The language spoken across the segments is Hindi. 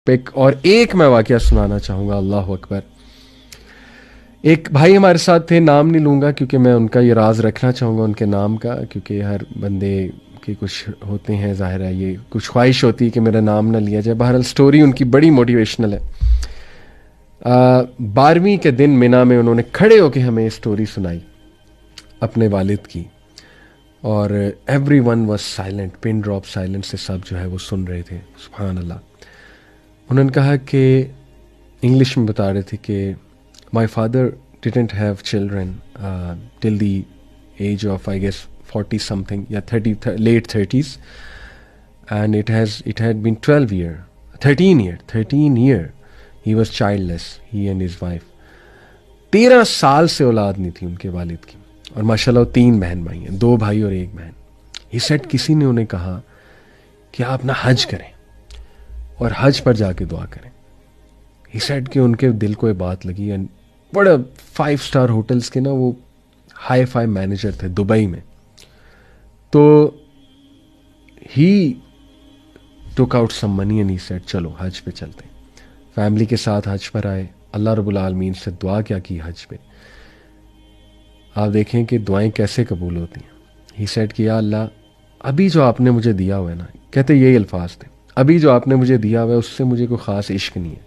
पिक। और एक मैं वाकया सुनाना चाहूँगा, अल्लाह अकबर। एक भाई हमारे साथ थे, नाम नहीं लूँगा क्योंकि मैं उनका ये राज रखना चाहूँगा उनके नाम का, क्योंकि हर बंदे के कुछ होते हैं, ज़ाहिर है ये कुछ ख्वाहिश होती है कि मेरा नाम ना लिया जाए। बहरहाल स्टोरी उनकी बड़ी मोटिवेशनल है। 12वीं के दिन मिना में उन्होंने खड़े होकर हमें स्टोरी सुनाई अपने वालिद की, और every one was silent, pin drop silent से सब जो है वो सुन रहे थे। सुभान अल्लाह। उन्होंने कहा कि इंग्लिश में बता रहे थे कि my father didn't have children till the age of I guess 40 something या 30, late 30s, and it had been 13 year he was childless, he and his wife. 13 साल से औलाद नहीं थी उनके वालिद की, और माशाल्लाह 3 बहन भाई हैं, 2 भाई और 1 बहन। ही सेड किसी ने उन्हें कहा कि आप ना हज करें और हज पर जाके दुआ करें। ही सेड कि उनके दिल को ये बात लगी, एंड बड़ा 5 स्टार होटल्स के ना वो हाई फाई मैनेजर थे दुबई में। तो ही took out some money and he said चलो हज पे चलते हैं। फैमिली के साथ हज पर आए, अल्लाह रब्बुल आलमीन से दुआ क्या की हज पे। आप देखें कि दुआएं कैसे कबूल होती हैं। ही सेड कि या अल्लाह, अभी जो आपने मुझे दिया हुआ है ना, कहते यही अल्फाज थे, अभी जो आपने मुझे दिया हुआ है उससे मुझे कोई ख़ास इश्क नहीं है,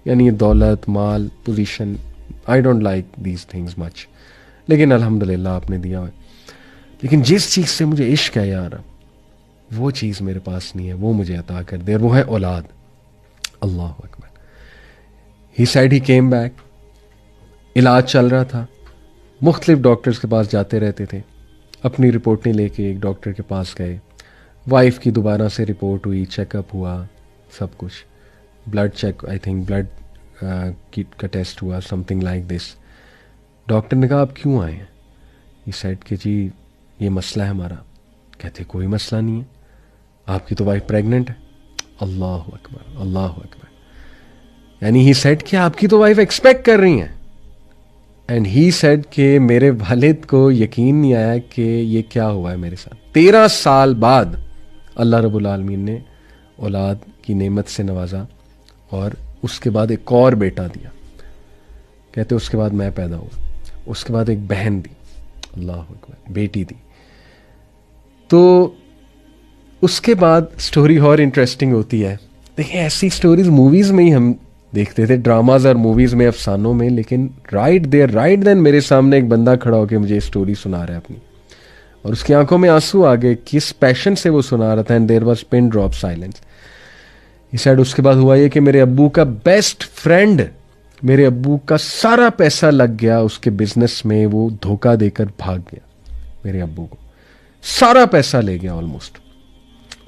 यानी ये दौलत, माल, position, I don't like these things much, लेकिन अल्हम्दुलिल्लाह आपने दिया हुआ है। लेकिन जिस चीज़ से मुझे इश्क है यार, वो चीज़ मेरे पास नहीं है, वो मुझे अता कर दे, और वो है औलाद। अल्लाह अकबर। He said he came back. इलाज चल रहा था, मुख्तलिफ डॉक्टर्स के पास जाते रहते थे, अपनी रिपोर्टें लेके एक डॉक्टर के पास गए। वाइफ की दोबारा से रिपोर्ट हुई, चेकअप हुआ, सब कुछ, blood check, I think blood का टेस्ट हुआ, समथिंग लाइक दिस। डॉक्टर ने कहा आप क्यों आए हैं? ये सेड कि जी ये मसला है हमारा। कहते कोई मसला नहीं है, आपकी तो वाइफ प्रेग्नेंट है। अल्लाह अकबर, अल्लाह अकबर। यानी ही सेड कि आपकी तो वाइफ एक्सपेक्ट कर रही हैं। एंड ही सेड कि मेरे वालिद को यकीन नहीं आया कि ये क्या हुआ है मेरे साथ। 13 साल बाद अल्लाह रब्बुल आलमीन ने औलाद की नेमत से नवाजा, और उसके बाद एक और बेटा दिया। कहते उसके बाद मैं पैदा हुआ, उसके बाद एक बहन दी, अल्लाह अकबर, बेटी दी। तो उसके बाद स्टोरी और इंटरेस्टिंग होती है। देखिए ऐसी स्टोरीज मूवीज़ में ही हम देखते थे, ड्रामाज और मूवीज़ में, अफसानों में, लेकिन राइट देन मेरे सामने एक बंदा खड़ा होकर मुझे स्टोरी सुना रहा है अपनी, और उसकी आंखों में आंसू आ गए, किस पैशन से वो सुना रहा था। And there was pin drop silence. He said उसके बाद हुआ ये कि मेरे अब्बू का बेस्ट फ्रेंड, मेरे अब्बू का सारा पैसा लग गया उसके बिजनेस में, वो धोखा देकर भाग गया। मेरे अब्बू को सारा पैसा ले गया ऑलमोस्ट,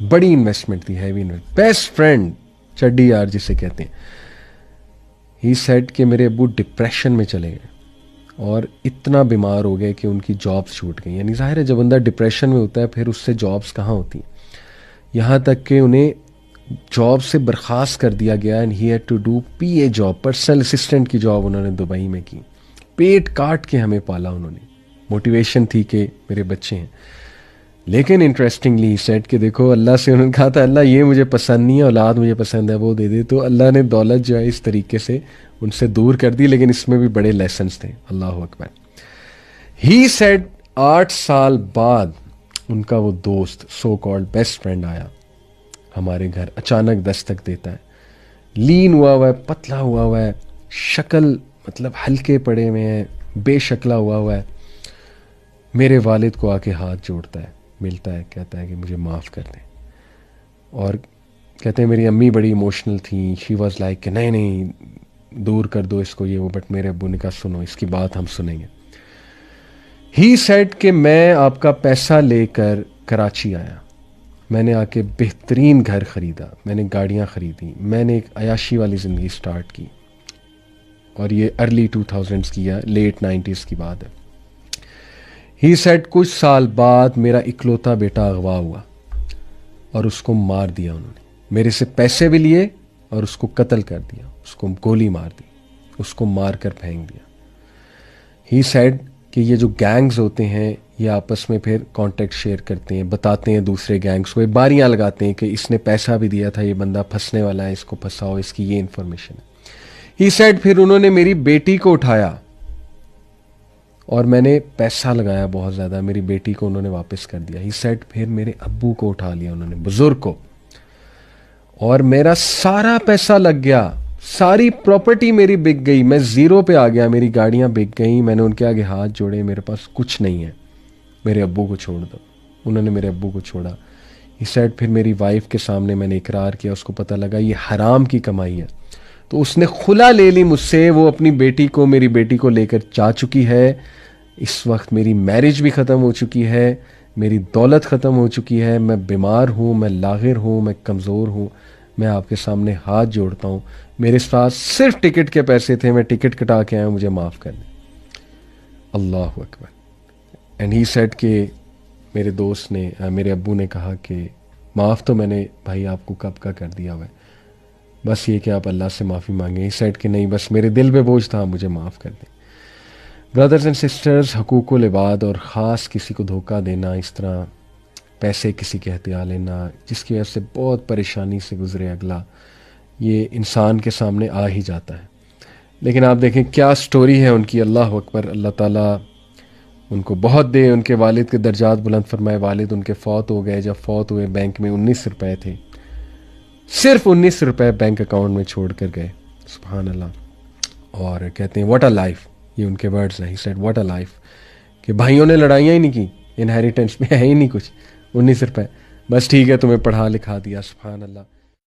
बड़ी इन्वेस्टमेंट थी, हैवी इन्वेस्टमेंट। बेस्ट फ्रेंड, चड्डी यार जिसे कहते हैं। ही सेड कि मेरे अब्बू डिप्रेशन में चले गए और इतना बीमार हो गए कि उनकी जॉब्स छूट गई। यानी जाहिर है जब बंदा डिप्रेशन में होता है फिर उससे जॉब्स कहाँ होती हैं, यहाँ तक कि उन्हें जॉब से बर्खास्त कर दिया गया। And he had to do PA job, personal assistant की जॉब उन्होंने दुबई में की। पेट काट के हमें पाला उन्होंने, मोटिवेशन थी कि मेरे बच्चे हैं। लेकिन इंटरेस्टिंगली सेट कि देखो अल्लाह से उन्होंने कहा था अल्लाह ये मुझे पसंद नहीं है, औलाद मुझे पसंद है, वो दे दे। तो अल्लाह ने दौलत जो है इस तरीके से उनसे दूर कर दी, लेकिन इसमें भी बड़े लेसन्स थे। अल्लाह अकबर। ही सेड 8 साल बाद उनका वो दोस्त, सो कॉल्ड बेस्ट फ्रेंड, आया हमारे घर, अचानक दस्तक देता है। लीन हुआ है, पतला हुआ है, शक्ल मतलब हल्के पड़े हुए हैं, बेशक्ला हुआ है। मेरे वालिद को आके हाथ जोड़ता है, मिलता है, कहता है कि मुझे माफ़ कर दें। और कहते हैं मेरी अम्मी बड़ी इमोशनल थी, शी वॉज लाइक कि नहीं नहीं दूर कर दो इसको, ये वो। बट मेरे अब्बू ने कहा सुनो इसकी बात हम सुनेंगे। ही सेड कि मैं आपका पैसा लेकर कराची आया, मैंने आके बेहतरीन घर ख़रीदा, मैंने गाड़ियाँ ख़रीदी, मैंने एक अयाशी वाली ज़िंदगी स्टार्ट की। और ये अर्ली 2000s की या लेट 90s की बात है। ही सेड कुछ साल बाद मेरा इकलौता बेटा अगवा हुआ और उसको मार दिया उन्होंने, मेरे से पैसे भी लिए और उसको कत्ल कर दिया, उसको गोली मार दी, उसको मार कर फेंक दिया। ही सेड कि ये जो गैंग्स होते हैं ये आपस में फिर कांटेक्ट शेयर करते हैं, बताते हैं दूसरे गैंग्स को, ये बारियां लगाते हैं कि इसने पैसा भी दिया था, ये बंदा फंसने वाला है, इसको फंसाओ, इसकी ये इन्फॉर्मेशन है। ही सेड फिर उन्होंने मेरी बेटी को उठाया और मैंने पैसा लगाया बहुत ज़्यादा, मेरी बेटी को उन्होंने वापस कर दिया। ही सेड फिर मेरे अब्बू को उठा लिया उन्होंने, बुजुर्ग को, और मेरा सारा पैसा लग गया, सारी प्रॉपर्टी मेरी बिक गई, मैं जीरो पे आ गया, मेरी गाड़ियां बिक गई। मैंने उनके आगे हाथ जोड़े, मेरे पास कुछ नहीं है, मेरे अब्बू को छोड़ दो। उन्होंने मेरे अब्बू को छोड़ा। ही सेड फिर मेरी वाइफ के सामने मैंने इकरार किया, उसको पता लगा ये हराम की कमाई है, तो उसने खुला ले ली मुझसे। वो अपनी बेटी को, मेरी बेटी को लेकर जा चुकी है। इस वक्त मेरी मैरिज भी ख़त्म हो चुकी है, मेरी दौलत ख़त्म हो चुकी है, मैं बीमार हूँ, मैं लागिर हूँ, मैं कमज़ोर हूँ। मैं आपके सामने हाथ जोड़ता हूँ, मेरे पास सिर्फ टिकट के पैसे थे, मैं टिकट कटा के आया हूँ, मुझे माफ़ कर दें। अल्लाह अकबर। एंड ही सेड कि मेरे दोस्त ने, मेरे अब्बू ने कहा कि माफ़ तो मैंने भाई आपको कब का कर दिया हुआ है, बस ये कि आप अल्लाह से माफ़ी मांगे। ही सेड कि नहीं, बस मेरे दिल पे बोझ था, मुझे माफ़ कर दें। ब्रदर्स एंड सिस्टर्स, हकूक़ुल इबाद और ख़ास किसी को धोखा देना, इस तरह पैसे किसी के हथिया लेना जिसकी वजह से बहुत परेशानी से गुजरे अगला, ये इंसान के सामने आ ही जाता है। लेकिन आप देखें क्या स्टोरी है उनकी, अल्लाह अकबर। अल्लाह ताला उनको बहुत दे, उनके वालिद के दर्जात बुलंद फरमाए। वालिद उनके फ़ौत हो गए, जब फ़ौत हुए बैंक में 19 रुपए थे, सिर्फ 19 रुपए बैंक अकाउंट में छोड़ कर गए। सुभान अल्लाह। और कहते हैं व्हाट अ लाइफ, ये उनके वर्ड्स हैं। He said what a life, कि भाइयों ने लड़ाइयाँ ही नहीं की, इनहेरिटेंस में है ही नहीं कुछ, 19 रुपए, बस ठीक है तुम्हें पढ़ा लिखा दिया। सुभान अल्लाह।